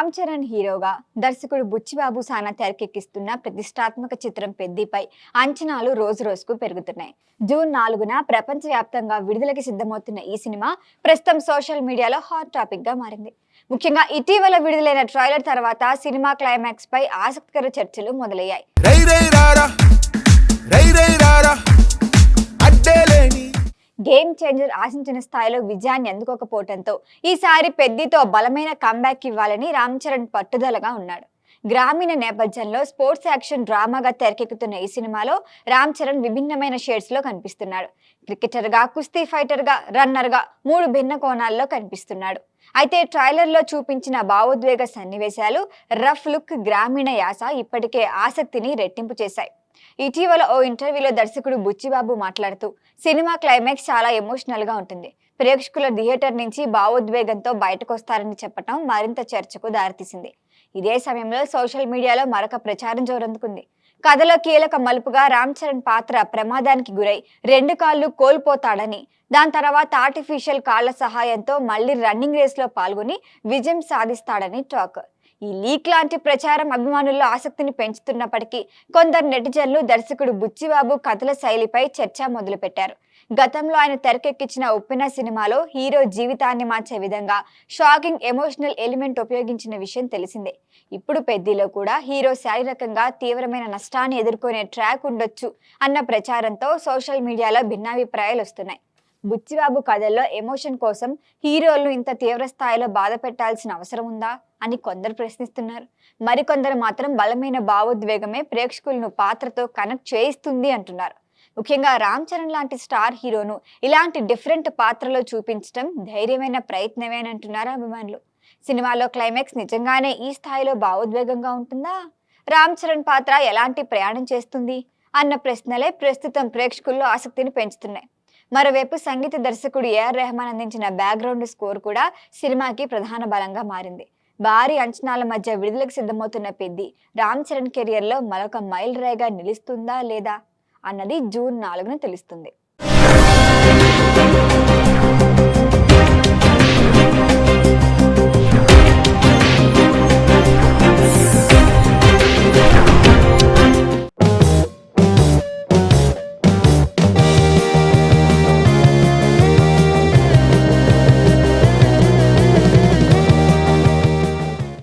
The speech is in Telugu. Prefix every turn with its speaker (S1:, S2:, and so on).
S1: రామ్ చరణ్ హీరోగా దర్శకుడు బుచ్చిబాబు సానా తెరకెక్కిస్తున్న ప్రతిష్టాత్మక చిత్రం పెద్దిపై అంచనాలు రోజు రోజుకు పెరుగుతున్నాయి. జూన్ 4న ప్రపంచవ్యాప్తంగా విడుదలకి సిద్ధమవుతున్న ఈ సినిమా ప్రస్తుతం సోషల్ మీడియాలో హాట్ టాపిక్ గా మారింది. ముఖ్యంగా ఇటీవల విడుదలైన ట్రైలర్ తర్వాత సినిమా క్లైమాక్స్ పై ఆసక్తికర చర్చలు మొదలయ్యాయి. గేమ్ చేంజర్ ఆశించిన స్థాయిలో విజయాన్ని అందుకోకపోవడంతో ఈసారి పెద్దితో బలమైన కంబ్యాక్ ఇవ్వాలని రామ్ చరణ్ పట్టుదలగా ఉన్నాడు. గ్రామీణ నేపథ్యంలో స్పోర్ట్స్ యాక్షన్ డ్రామాగా తెరకెక్కుతున్న ఈ సినిమాలో రామ్ చరణ్ విభిన్నమైన షేడ్స్ లో కనిపిస్తున్నాడు. క్రికెటర్ గా, కుస్తీ ఫైటర్ గా, రన్నర్ గా 3 భిన్న కోణాల్లో కనిపిస్తున్నాడు. అయితే ట్రైలర్ లో చూపించిన భావోద్వేగ సన్నివేశాలు, రఫ్ లుక్, గ్రామీణ యాస ఇప్పటికే ఆసక్తిని రెట్టింపు చేశాయి. ఇటీవల ఓ ఇంటర్వ్యూలో దర్శకుడు బుచ్చిబాబు మాట్లాడుతూ సినిమా క్లైమాక్స్ చాలా ఎమోషనల్ గా ఉంటుంది, ప్రేక్షకుల థియేటర్ నుంచి భావోద్వేగంతో బయటకు వస్తారని చెప్పడం మరింత చర్చకు దారితీసింది. ఇదే సమయంలో సోషల్ మీడియాలో మరొక ప్రచారం జోరందుకుంది. కథలో కీలక మలుపుగా రామ్ చరణ్ పాత్ర ప్రమాదానికి గురై 2 కాళ్ళు కోల్పోతాడని, దాని తర్వాత ఆర్టిఫిషియల్ కాళ్ల సహాయంతో మళ్లీ రన్నింగ్ రేస్ లో పాల్గొని విజయం సాధిస్తాడని టాక్. ఈ లీక్ లాంటి ప్రచారం అభిమానుల్లో ఆసక్తిని పెంచుతున్నప్పటికీ కొందరు నెటిజన్లు దర్శకుడు బుచ్చిబాబు కథల శైలిపై చర్చ మొదలుపెట్టారు. గతంలో ఆయన తెరకెక్కించిన ఉప్పెన సినిమాలో హీరో జీవితాన్ని మార్చే విధంగా షాకింగ్ ఎమోషనల్ ఎలిమెంట్ ఉపయోగించిన విషయం తెలిసిందే. ఇప్పుడు పెద్దిలో కూడా హీరో శారీరకంగా తీవ్రమైన నష్టాన్ని ఎదుర్కొనే ట్రాక్ ఉండొచ్చు అన్న ప్రచారంతో సోషల్ మీడియాలో భిన్నాభిప్రాయాలు వస్తున్నాయి. బుచ్చిబాబు కథల్లో ఎమోషన్ కోసం హీరోలను ఇంత తీవ్ర స్థాయిలో బాధ పెట్టాల్సిన అవసరం ఉందా అని కొందరు ప్రశ్నిస్తున్నారు. మరికొందరు మాత్రం బలమైన భావోద్వేగమే ప్రేక్షకులను పాత్రతో కనెక్ట్ చేయిస్తుంది అంటున్నారు. ముఖ్యంగా రామ్ చరణ్ లాంటి స్టార్ హీరోను ఇలాంటి డిఫరెంట్ పాత్రలో చూపించడం ధైర్యమైన ప్రయత్నమే అని అంటున్నారు అభిమానులు. సినిమాలో క్లైమాక్స్ నిజంగానే ఈ స్థాయిలో భావోద్వేగంగా ఉంటుందా? రామ్ చరణ్ పాత్ర ఎలాంటి ప్రయాణం చేస్తుంది అన్న ప్రశ్నలే ప్రస్తుతం ప్రేక్షకుల్లో ఆసక్తిని పెంచుతున్నాయి. మరోవైపు సంగీత దర్శకుడు ఏఆర్ రెహమాన్ అందించిన బ్యాక్గ్రౌండ్ స్కోర్ కూడా సినిమాకి ప్రధాన బలంగా మారింది. భారీ అంచనాల మధ్య విడుదలకు సిద్ధమవుతున్న పెద్ది రామ్ చరణ్ కెరియర్ లో మరొక మైల్ రాయిగా నిలుస్తుందా లేదా అన్నది జూన్ 4న తెలుస్తుంది.